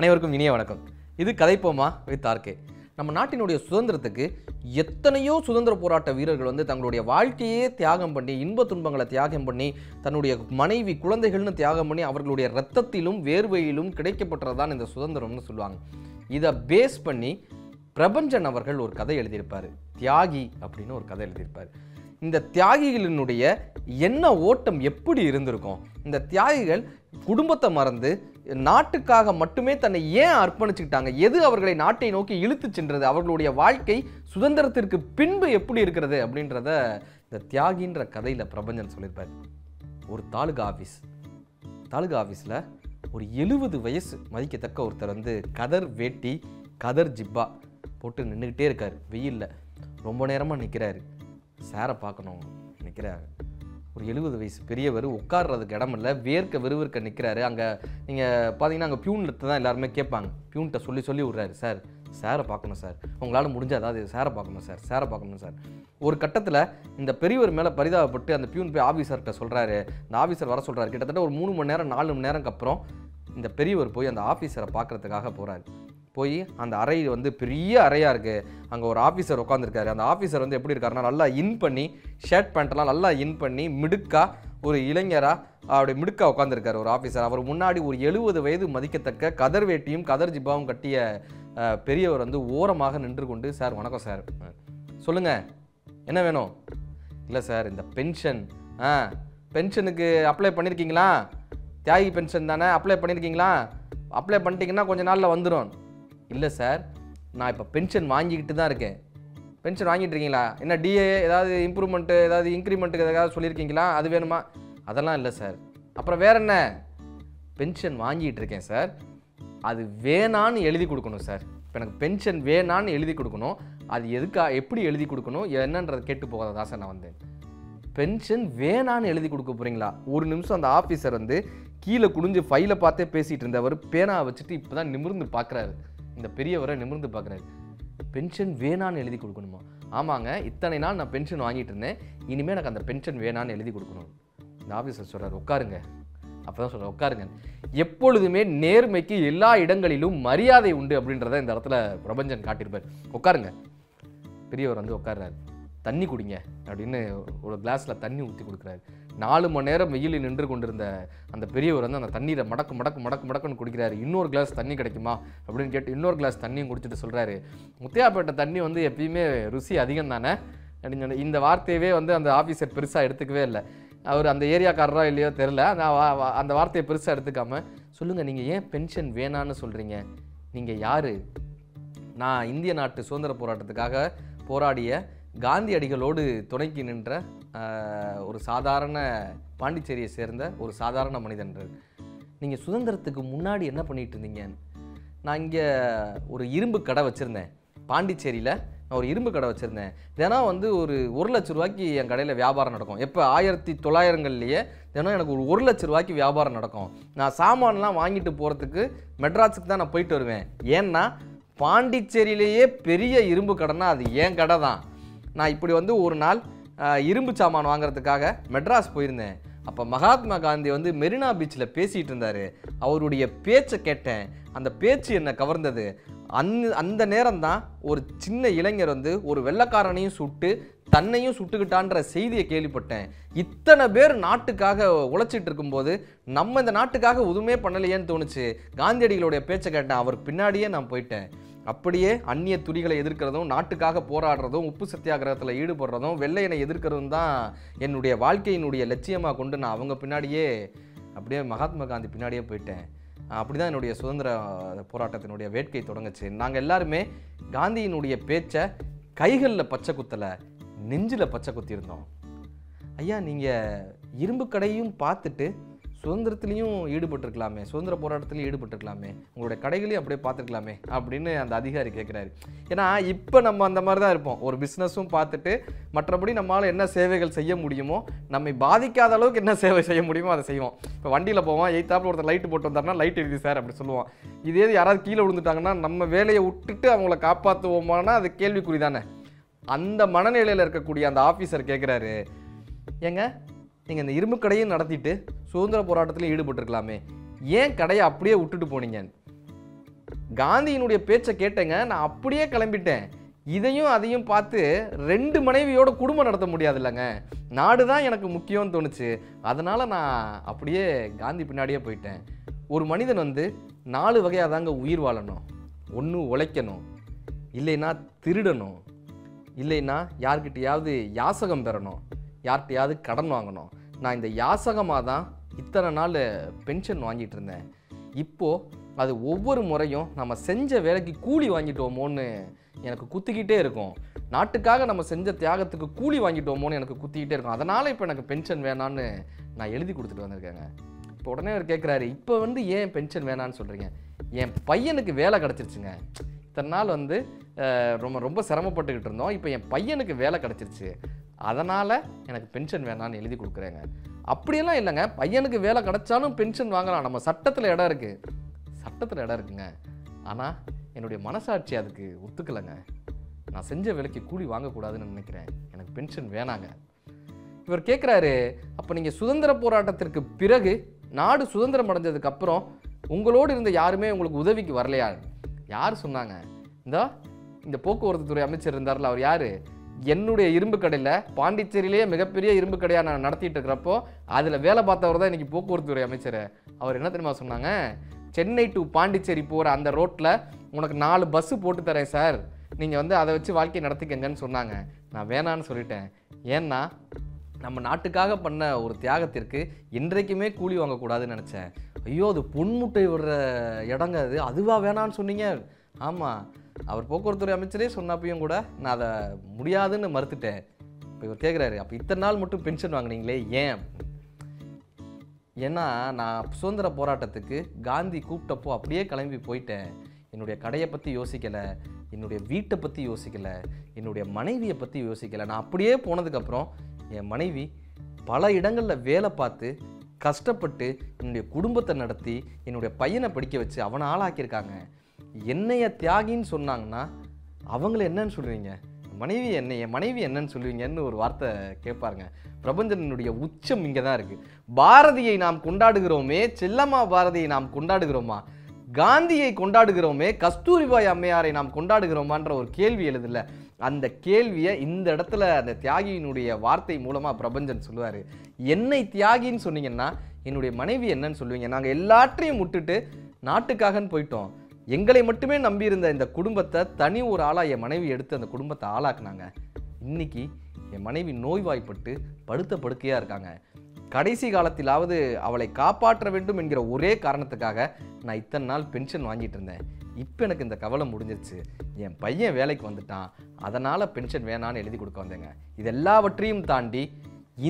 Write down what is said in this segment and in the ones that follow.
அனைவருக்கும் இனிய வணக்கம். இது கதைப்போமா வித் ஆர்கே. நம்ம நாட்டினுடைய சுதந்திரத்துக்கு எத்தனையோ சுதந்திர போராட்ட வீரர்கள் வந்து தங்களுடைய வாழ்க்கையே தியாகம் பண்ணி, இன்ப துன்பங்களை தியாகம் பண்ணி, தன்னுடைய மனைவி குழந்தைகள்னு தியாகம் பண்ணி, அவர்களுடைய இரத்தத்திலும் வேர்வையிலும் கிடைக்கப்பட்டதுதான் இந்த சுதந்திரம்னு சொல்லுவாங்க. இதை பேஸ் பண்ணி பிரபஞ்சன் அவர்கள் ஒரு கதை எழுதியிருப்பார். தியாகி அப்படின்னு ஒரு கதை எழுதியிருப்பார். இந்த தியாகிகளினுடைய என்ன ஓட்டம் எப்படி இருந்திருக்கும், இந்த தியாகிகள் குடும்பத்தை மறந்து நாட்டுக்காக மட்டுமே தன்னை ஏன் அர்ப்பணிச்சுக்கிட்டாங்க, எது அவர்களை நாட்டை நோக்கி இழுத்து சென்றது, அவர்களுடைய வாழ்க்கை சுதந்திரத்திற்கு பின்பு எப்படி இருக்கிறது அப்படின்றத இந்த தியாகின்ற கதையில் பிரபஞ்சன் சொல்லியிருப்பார். ஒரு தாலுகா ஆஃபீஸில் ஒரு 70 வயசு மதிக்கத்தக்க ஒருத்தர் வந்து கதர் வேட்டி கதர் ஜிப்பா போட்டு நின்றுக்கிட்டே இருக்கார். வெயிலில் ரொம்ப நேரமாக நிற்கிறாரு. சாரை பார்க்கணும் நிற்கிறாரு. ஒரு 70 வயசு பெரியவர், உட்கார்றதுக்கு இடம் இல்லை, விறுவிறுக்க நிற்கிறாரு. அங்கே நீங்கள் பார்த்தீங்கன்னா அங்கே பியூன்கிட்ட தான் எல்லாருமே கேட்பாங்க. பியூன்கிட்ட சொல்லி விட்றாரு, சாரை பார்க்கணும் சார், உங்களால் முடிஞ்ச அதாவது சாரை பார்க்கணும் சார். ஒரு கட்டத்தில் இந்த பெரியவர் மேலே பரிதாபப்பட்டு அந்த பியூன் போய் ஆஃபீஸர்கிட்ட சொல்கிறாரு. அந்த ஆஃபீஸர் வர சொல்கிறாரு. கிட்டத்தட்ட ஒரு 3 மணி நேரம் 4 மணி நேரம்க்கு அப்புறம் இந்த பெரியவர் போய் அந்த ஆஃபீஸரை பார்க்குறதுக்காக போகிறாரு. போய் அந்த அறை வந்து பெரிய அறையாக இருக்குது. அங்கே ஒரு ஆஃபீஸர் உட்காந்துருக்காரு. அந்த ஆஃபீஸர் வந்து எப்படி இருக்காருன்னா, நல்லா இன் பண்ணி ஷர்ட் பேண்ட்டெல்லாம் நல்லா இன் பண்ணி மிடுக்காக ஒரு இளைஞராக அப்படி மிடுக்காக உட்காந்துருக்காரு ஒரு ஆஃபீஸர். அவர் முன்னாடி ஒரு 70 வயது மதிக்கத்தக்க கதர் வேட்டியும் கதர் ஜிப்பாவும் கட்டிய பெரியவர் வந்து ஓரமாக நின்று கொண்டு, சார் வணக்கம் சார், சொல்லுங்கள் என்ன வேணும்? இல்லை சார், இந்த பென்ஷனுக்கு அப்ளை பண்ணியிருக்கீங்களா? தியாகி பென்ஷன் தானே, அப்ளை பண்ணியிருக்கீங்களா? அப்ளை பண்ணிட்டீங்கன்னா கொஞ்ச நாளில் வந்துடும். இல்லை சார், நான் இப்போ பென்ஷன் வாங்கிக்கிட்டு தான் இருக்கேன். பென்ஷன் வாங்கிட்டு இருக்கீங்களா? என்ன டிஏ ஏதாவது இம்ப்ரூவ்மெண்ட்டு ஏதாவது இன்க்ரிமெண்ட்டுக்கு ஏதாவது சொல்லியிருக்கீங்களா? அது வேணுமா? அதெல்லாம் இல்லை சார். அப்புறம் வேற என்ன? பென்ஷன் வாங்கிட்டு இருக்கேன் சார், அது வேணான்னு எழுதி கொடுக்கணும் சார். இப்போ எனக்கு பென்ஷன் வேணான்னு எழுதி கொடுக்கணும். அது எப்படி எழுதி கொடுக்கணும் என்னன்றதை கேட்டு போகாதான் சார் நான் வந்தேன். பென்ஷன் வேணான்னு எழுதி கொடுக்க போகிறீங்களா? ஒரு நிமிஷம் அந்த ஆஃபீஸர் வந்து கீழே குனிஞ்சு ஃபைலை பார்த்தே பேசிகிட்டு இருந்தவர் பேனா வச்சுட்டு இப்போ தான் நிமிர்ந்து பார்க்குறாரு. இந்த பெரியவரை நிமிர்ந்து பார்க்குறாரு. பென்ஷன் வேணான்னு எழுதி கொடுக்கணுமா? ஆமாங்க, இத்தனை நாள் நான் பென்ஷன் வாங்கிட்டு இருந்தேன், இனிமேல் எனக்கு அந்த பென்ஷன் வேணான்னு எழுதி கொடுக்கணும். இந்த ஆஃபீஸர் சொல்கிறார், உட்காருங்க. அப்போ தான் சொல்கிறார், உட்காருங்க. எப்பொழுதுமே நேர்மைக்கு எல்லா இடங்களிலும் மரியாதை உண்டு அப்படின்றத இந்த இடத்துல பிரபஞ்சன் காட்டியிருப்பார். உட்காருங்க. பெரியவர் வந்து உட்கார்றாரு. தண்ணி குடிங்க அப்படின்னு ஒரு கிளாஸில் தண்ணி ஊற்றி கொடுக்குறாரு. 4 மணி நேரம் வெயிலில் நின்று கொண்டிருந்த அந்த பெரியவர் வந்து அந்த தண்ணீரை மடக்குன்னு குடிக்கிறாரு. இன்னொரு கிளாஸ் தண்ணி கிடைக்குமா அப்படின்னு கேட்டு இன்னொரு கிளாஸ் தண்ணியும் குடிச்சிட்டு சொல்கிறாரு, முத்தியாப்பேட்டை தண்ணி வந்து எப்பயுமே ருசி அதிகம் தானே அப்படின்னு சொல்லி. இந்த வார்த்தையவே வந்து அந்த ஆஃபீஸர் பெருசாக எடுத்துக்கவே இல்லை. அவர் அந்த ஏரியாக்காரரோ இல்லையோ தெரில, அந்த வார்த்தையை பெருசாக எடுத்துக்காமல், சொல்லுங்கள் நீங்கள் ஏன் பென்ஷன் வேணான்னு சொல்கிறீங்க? நீங்கள் யார்? நான் இந்திய நாட்டு சுதந்திர போராட்டத்துக்காக போராடிய காந்தியடிகளோடு துணைக்கு நின்ற ஒரு சாதாரண பாண்டிச்சேரியை சேர்ந்த ஒரு சாதாரண மனிதன்றது. நீங்கள் சுதந்திரத்துக்கு முன்னாடி என்ன பண்ணிகிட்டு இருந்தீங்க? நான் இங்கே ஒரு இரும்பு கடை வச்சுருந்தேன். பாண்டிச்சேரியில் நான் ஒரு இரும்பு கடை வச்சுருந்தேன். தினம் வந்து ஒரு 1 லட்ச ரூபாய்க்கு என் கடையில் வியாபாரம் நடக்கும். எப்போ 1900லேயே தினம் எனக்கு ஒரு 1 லட்ச ரூபாய்க்கு வியாபாரம் நடக்கும். நான் சாமான்லாம் வாங்கிட்டு போகிறதுக்கு மெட்ராஸுக்கு தான் நான் போயிட்டு வருவேன். ஏன்னா பாண்டிச்சேரியிலேயே பெரிய இரும்பு கடைனா அது என் கடை தான். நான் இப்படி வந்து ஒரு நாள் இரும்பு சாமான் வாங்குறதுக்காக மெட்ராஸ் போயிருந்தேன். அப்போ மகாத்மா காந்தி வந்து மெரினா பீச்சில் பேசிகிட்டு இருந்தார். அவருடைய பேச்சை கேட்டேன். அந்த பேச்சு என்னை கவர்ந்தது. அந்த நேரம்தான் ஒரு சின்ன இளைஞர் வந்து ஒரு வெள்ளைக்காரனையும் சுட்டு தன்னையும் சுட்டுக்கிட்டான்ற செய்தியை கேள்விப்பட்டேன். இத்தனை பேர் நாட்டுக்காக உழைச்சிட்டு இருக்கும்போது நம்ம இந்த நாட்டுக்காக எதுவுமே பண்ணலையேன்னு தோணுச்சு. காந்தியடிகளுடைய பேச்சை கேட்டேன். அவர் பின்னாடியே நான் போயிட்டேன். அப்படியே அந்நிய துணிகளை எதிர்க்கிறதும், நாட்டுக்காக போராடுறதும், உப்பு சத்தியாகிரகத்தில் ஈடுபடுறதும், வெள்ளையனை எதிர்க்கிறதும் தான் என்னுடைய வாழ்க்கையினுடைய லட்சியமாக கொண்டு நான் அவங்க பின்னாடியே அப்படியே மகாத்மா காந்தி பின்னாடியே போயிட்டேன். அப்படி தான் என்னுடைய சுதந்திர போராட்டத்தினுடைய வேட்கை தொடங்குச்சு. நாங்கள் எல்லாருமே காந்தியினுடைய பேச்சை கைகளில் பச்சை குத்தலை, நெஞ்சில் பச்சை குத்தியிருந்தோம். ஐயா, நீங்கள் இரும்பு கடையும் பார்த்துட்டு சுதந்திரத்துலேயும் ஈடுபட்டிருக்கலாமே, சுதந்திர போராட்டத்துலையும் ஈடுபட்டிருக்கலாமே, உங்களுடைய கடைகளையும் அப்படியே பார்த்துருக்கலாமே அப்படின்னு அந்த அதிகாரி கேட்குறாரு. ஏன்னா இப்போ நம்ம அந்த மாதிரி தான் இருப்போம். ஒரு பிஸ்னஸும் பார்த்துட்டு மற்றபடி நம்மளால் என்ன சேவைகள் செய்ய முடியுமோ, நம்மை பாதிக்காத அளவுக்கு என்ன சேவை செய்ய முடியுமோ அதை செய்வோம். இப்போ வண்டியில் போவோம், எய்த்தாப்பில் ஒருத்தர் லைட்டு போட்டு வந்தாருன்னா லைட் எரியுது சார் அப்படி சொல்லுவோம். இதே யாராவது கீழே விழுந்துட்டாங்கன்னா நம்ம வேலையை விட்டுட்டு அவங்கள காப்பாற்றுவோமானா அது கேள்விக்குறி தானே. அந்த மனநிலையில் இருக்கக்கூடிய அந்த ஆஃபீஸர் கேட்குறாரு, ஏங்க நீங்கள் இந்த இரும்பு கடையும் நடத்திட்டு சுதந்திர போராட்டத்திலையும் ஈடுபட்டிருக்கலாமே, ஏன் கடையை அப்படியே விட்டுட்டு போனீங்க? காந்தியினுடைய பேச்சை கேட்டேங்க, நான் அப்படியே கிளம்பிட்டேன். இதையும் அதையும் பார்த்து 2 மனைவியோட குடும்பம் நடத்த முடியாது இல்லைங்க. நாடு தான் எனக்கு முக்கியம்னு தோணுச்சு. அதனால் நான் அப்படியே காந்தி பின்னாடியே போயிட்டேன். ஒரு மனிதன் வந்து 4 வகையாக தாங்க உயிர் வாழணும். ஒன்று உழைக்கணும், இல்லைன்னா திருடணும், இல்லைன்னா யார்கிட்டையாவது யாசகம் பெறணும், யார்கிட்டையாவது கடன் வாங்கணும். நான் இந்த யாசகமாக தான் இத்தனை நாள் பென்ஷன் வாங்கிட்டு இருந்தேன். இப்போது அது ஒவ்வொரு முறையும் நம்ம செஞ்ச வேலைக்கு கூலி வாங்கிட்டோமோன்னு எனக்கு குத்திக்கிட்டே இருக்கும். நாட்டுக்காக நம்ம செஞ்ச தியாகத்துக்கு கூலி வாங்கிட்டோமோன்னு எனக்கு குத்திக்கிட்டே இருக்கும். அதனால் இப்போ எனக்கு பென்ஷன் வேணான்னு நான் எழுதி கொடுத்துட்டு வந்திருக்கேங்க. இப்போ உடனே அவர் கேட்குறாரு, இப்போ வந்து ஏன் பென்ஷன் வேணான்னு சொல்கிறீங்க? என் பையனுக்கு வேலை கிடச்சிருச்சுங்க. இத்தனை நாள் வந்து ரொம்ப ரொம்ப சிரமப்பட்டுக்கிட்டு இருந்தோம். இப்போ என் பையனுக்கு வேலை கிடச்சிருச்சு, அதனால் எனக்கு பென்ஷன் வேணான்னு எழுதி கொடுக்குறேங்க. அப்படியெல்லாம் இல்லைங்க, பையனுக்கு வேலை கிடச்சாலும் பென்ஷன் வாங்கலாம். நம்ம சட்டத்தில் இடம் இருக்குது, சட்டத்தில் இடம் இருக்குங்க. ஆனால் என்னுடைய மனசாட்சி அதுக்கு ஒத்துக்கலைங்க. நான் செஞ்ச வேலைக்கு கூலி வாங்கக்கூடாதுன்னு நினைக்கிறேன். எனக்கு பென்ஷன் வேணாங்க. இவர் கேட்குறாரு, அப்போ நீங்கள் சுதந்திர போராட்டத்திற்கு பிறகு நாடு சுதந்திரம் அடைஞ்சதுக்கப்புறம் உங்களோடு இருந்த யாருமே உங்களுக்கு உதவிக்கு வரலையா? யார் சொன்னாங்க? இந்த போக்குவரத்து துறை அமைச்சர் இருந்தார்ல, அவர் யார்? என்னுடைய இரும்பு கடையில், பாண்டிச்சேரியிலேயே மிகப்பெரிய இரும்பு கடையாக நான் நடத்திட்டு இருக்கிறப்போ அதில் வேலை பார்த்தவர் தான் இன்றைக்கி போக்குவரத்து துறை அமைச்சர். அவர் என்ன தெரியுமா சொன்னாங்க? சென்னை டு பாண்டிச்சேரி போகிற அந்த ரோட்டில் உனக்கு 4 பஸ்ஸு போட்டு தரேன் சார், நீங்கள் வந்து அதை வச்சு வாழ்க்கையை நடத்திக்கங்கன்னு சொன்னாங்க. நான் வேணான்னு சொல்லிட்டேன். ஏன்னா நம்ம நாட்டுக்காக பண்ண ஒரு தியாகத்திற்கு இன்றைக்குமே கூலி வாங்கக்கூடாதுன்னு நினச்சேன். ஐயோ, அது பொன்முட்டை விடுற இடங்க அது, அதுவா வேணான்னு சொன்னீங்க? ஆமாம், அவர் போக்குவரத்துறை அமைச்சரே சொன்னப்பையும் கூட நான் அதை முடியாதுன்னு மறுத்துட்டேன். இப்போ இவர் கேட்குறாரு, அப்போ இத்தனை நாள் மட்டும் பென்ஷன் வாங்கினீங்களே ஏன்? ஏன்னா நான் சுதந்திர போராட்டத்துக்கு காந்தி கூப்பிட்டப்போ அப்படியே கிளம்பி போயிட்டேன். என்னுடைய கடையை பற்றி யோசிக்கலை, என்னுடைய வீட்டை பற்றி யோசிக்கலை, என்னுடைய மனைவியை பற்றி யோசிக்கலை. நான் அப்படியே போனதுக்கப்புறம் என் மனைவி பல இடங்களில் வேலை பார்த்து கஷ்டப்பட்டு என்னுடைய குடும்பத்தை நடத்தி என்னுடைய பையனை படிக்க வச்சு அவனை ஆளாக்கியிருக்காங்க. என்னைய தியாகின்னு சொன்னாங்கன்னா அவங்கள என்னன்னு சொல்லுவீங்க? என் மனைவி என்னன்னு சொல்லுவீங்கன்னு ஒரு வார்த்தை கேட்பாருங்க. பிரபஞ்சனுடைய உச்சம் இங்கே தான் இருக்குது. பாரதியை நாம் கொண்டாடுகிறோமே, செல்லம்மா பாரதியை நாம் கொண்டாடுகிறோமா? காந்தியை கொண்டாடுகிறோமே, கஸ்தூரிபாய் அம்மையாரை நாம் கொண்டாடுகிறோமான்ற ஒரு கேள்வி எழுதில்ல, அந்த கேள்வியை இந்த இடத்துல அந்த தியாகியினுடைய வார்த்தை மூலமாக பிரபஞ்சன் சொல்லுவார். என்னை தியாகின்னு சொன்னீங்கன்னா என்னுடைய மனைவி என்னன்னு சொல்லுவீங்க? நாங்கள் எல்லாற்றையும் விட்டுட்டு நாட்டுக்காகன்னு போயிட்டோம். எங்களை மட்டுமே நம்பியிருந்த இந்த குடும்பத்தை தனி ஒரு ஆளாக என் மனைவி எடுத்து அந்த குடும்பத்தை ஆளாக்குனாங்க. இன்னைக்கு என் மனைவி நோய்வாய்ப்பட்டு படுத்த படுக்கையாக இருக்காங்க. கடைசி காலத்திலாவது அவளை காப்பாற்ற வேண்டும் என்கிற ஒரே காரணத்துக்காக நான் இத்தனை நாள் பென்ஷன் வாங்கிட்டு இருந்தேன். இப்போ எனக்கு இந்த கவலை முடிஞ்சிருச்சு. என் பையன் வேலைக்கு வந்துட்டான், அதனால் பென்ஷன் வேணான்னு எழுதி கொடுக்க வந்தேங்க. இது எல்லாவற்றையும் தாண்டி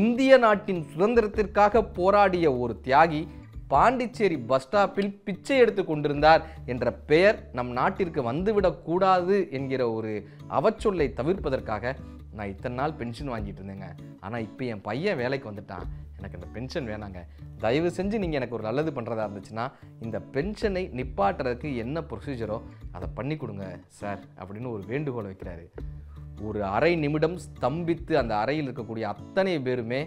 இந்திய நாட்டின் சுதந்திரத்திற்காக போராடிய ஒரு தியாகி பாண்டிச்சேரி பஸ் ஸ்டாப்பில் பிச்சை எடுத்து கொண்டிருந்தார் என்ற பெயர் நம் நாட்டிற்கு வந்துவிடக்கூடாது என்கிற ஒரு அவச்சொல்லை தவிர்ப்பதற்காக நான் இத்தனை நாள் பென்ஷன் வாங்கிட்டு இருந்தேங்க. ஆனால் இப்போ என் பையன் வேலைக்கு வந்துட்டான், எனக்கு இந்த பென்ஷன் வேணாங்க. தயவு செஞ்சு நீங்கள் எனக்கு ஒரு நல்லது பண்ணுறதா இருந்துச்சுன்னா இந்த பென்ஷனை நிப்பாட்டுறதுக்கு என்ன ப்ரொசீஜரோ அதை பண்ணி கொடுங்க சார் அப்படின்னு ஒரு வேண்டுகோள் வைக்கிறாரு. ஒரு அரை நிமிடம் ஸ்தம்பித்து அந்த அறையில் இருக்கக்கூடிய அத்தனை பேருமே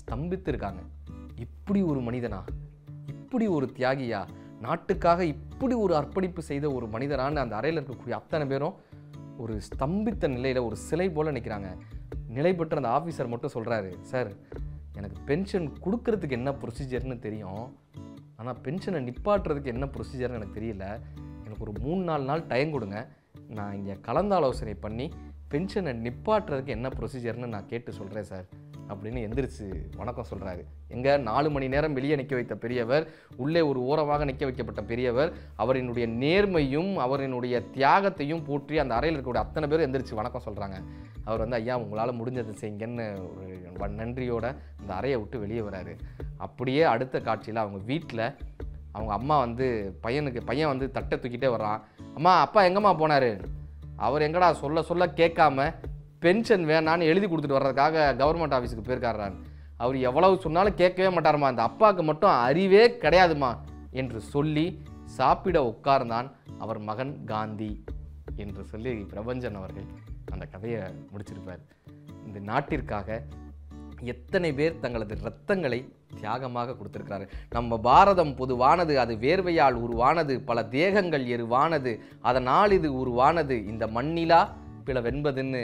ஸ்தம்பித்து இருக்காங்க. இப்படி ஒரு மனிதனா, இப்படி ஒரு தியாகியா, நாட்டுக்காக இப்படி ஒரு அர்ப்பணிப்பு செய்த ஒரு மனிதரான்னு அந்த அறையில் இருக்கக்கூடிய அத்தனை பேரும் ஒரு ஸ்தம்பித்த நிலையில் ஒரு சிலை போல் நிற்கிறாங்க. நிலை பெற்ற அந்த ஆஃபீஸர் மட்டும் சொல்கிறாரு, சார் எனக்கு பென்ஷன் கொடுக்கறதுக்கு என்ன ப்ரொசீஜர்னு தெரியும், ஆனால் பென்ஷனை நிப்பாட்டுறதுக்கு என்ன ப்ரொசீஜர்னு எனக்கு தெரியல. எனக்கு ஒரு 3-4 நாள் டைம் கொடுங்க, நான் இங்கே கலந்தாலோசனை பண்ணி பென்ஷனை நிப்பாட்டுறதுக்கு என்ன ப்ரொசீஜர்னு நான் கேட்டு சொல்கிறேன் சார் அப்படின்னு எந்திரிச்சு வணக்கம் சொல்கிறாரு. எங்கே 4 மணி நேரம் வெளியே நிற்க வைத்த பெரியவர், உள்ளே ஒரு ஓரமாக நிற்க வைக்கப்பட்ட பெரியவர், அவரினுடைய நேர்மையும் அவரினுடைய தியாகத்தையும் போற்றி அந்த அறையில் இருக்கக்கூடிய அத்தனை பேரும் எந்திரிச்சு வணக்கம் சொல்கிறாங்க. அவர் வந்து ஐயா உங்களால் முடிஞ்சதை செய்யுங்கன்னு ஒரு நன்றியோட அந்த அறையை விட்டு வெளியே வராரு. அப்படியே அடுத்த காட்சியில் அவங்க வீட்டில் அவங்க அம்மா வந்து பையன் வந்து தட்டை தூக்கிட்டே வர்றான். அம்மா அப்பா எங்கம்மா போனார்? அவர் எங்கடா சொல்ல கேட்காம பென்ஷன் வேணான்னு எழுதி கொடுத்துட்டு வர்றதுக்காக கவர்மெண்ட் ஆஃபீஸுக்கு போயிருக்காரான். அவர் எவ்வளவு சொன்னாலும் கேட்கவே மாட்டாருமா, அந்த அப்பாவுக்கு மட்டும் அறிவே கிடையாதுமா என்று சொல்லி சாப்பிட உட்கார்ந்தான் அவர் மகன் காந்தி என்று சொல்லி பிரபஞ்சன் அவர்கள் அந்த கதையை முடிச்சிருப்பார். இந்த நாட்டிற்காக எத்தனை பேர் தங்களது இரத்தங்களை தியாகமாக கொடுத்திருக்கிறாரு. நம்ம பாரதம் பொதுவானது, அது வேர்வையால் உருவானது, பல தேகங்கள் எருவானது, அதனால் இது உருவானது, இந்த மண்ணிலா பிளவென்பதுன்னு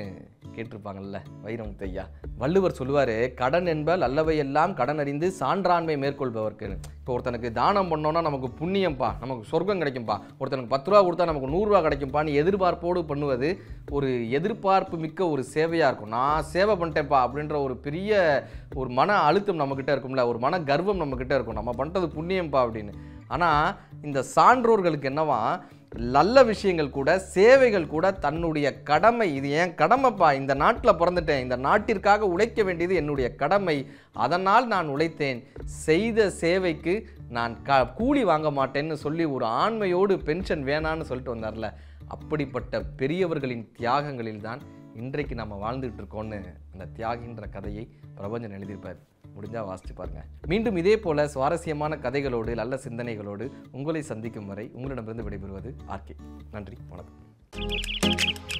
கேட்டிருப்பாங்கல்ல வைரமுத்து ஐயா. வள்ளுவர் சொல்லுவார், கடன் என்பல் அல்லவையெல்லாம் கடன் அறிந்து சான்றாண்மை மேற்கொள்பவர்க்கு. இப்போ ஒருத்தனுக்கு தானம் பண்ணோன்னா நமக்கு புண்ணியம்ப்பா, நமக்கு சொர்க்கம் கிடைக்கும்பா, ஒருத்தனுக்கு 10 ரூபா கொடுத்தா நமக்கு 100 ரூபா கிடைக்கும்ப்பான்னு எதிர்பார்ப்போடு பண்ணுவது ஒரு எதிர்பார்ப்பு மிக்க ஒரு சேவையாக இருக்கும். நான் சேவை பண்ணிட்டேன்ப்பா அப்படின்ற ஒரு பெரிய ஒரு மன அழுத்தம் நம்மக்கிட்ட இருக்கும்ல, ஒரு மன கர்வம் நம்மக்கிட்ட இருக்கும், நம்ம பண்ணுறது புண்ணியம்ப்பா அப்படின்னு. ஆனால் இந்த சான்றோர்களுக்கு என்னவா, நல்ல விஷயங்கள் கூட, சேவைகள் கூட தன்னுடைய கடமை, இது என் கடமைப்பா, இந்த நாட்டில் பிறந்துட்டேன், இந்த நாட்டிற்காக உழைக்க வேண்டியது என்னுடைய கடமை, அதனால் நான் உழைத்தேன், செய்த சேவைக்கு நான் கூலி வாங்க மாட்டேன்னு சொல்லி ஒரு ஆண்மையோடு பென்ஷன் வேணான்னு சொல்லிட்டு வந்தார்ல, அப்படிப்பட்ட பெரியவர்களின் தியாகங்களில் தான் இன்றைக்கு நம்ம வாழ்ந்துகிட்டு இருக்கோன்னு அந்த தியாகின்ற கதையை பிரபஞ்சன் எழுதியிருப்பார். முடிஞ்சால் வாசிச்சு பாருங்க. மீண்டும் இதே போல சுவாரஸ்யமான கதைகளோடு நல்ல சிந்தனைகளோடு உங்களை சந்திக்கும் வரை உங்களிடமிருந்து விடைபெறுவது ஆர்கே. நன்றி, வணக்கம்.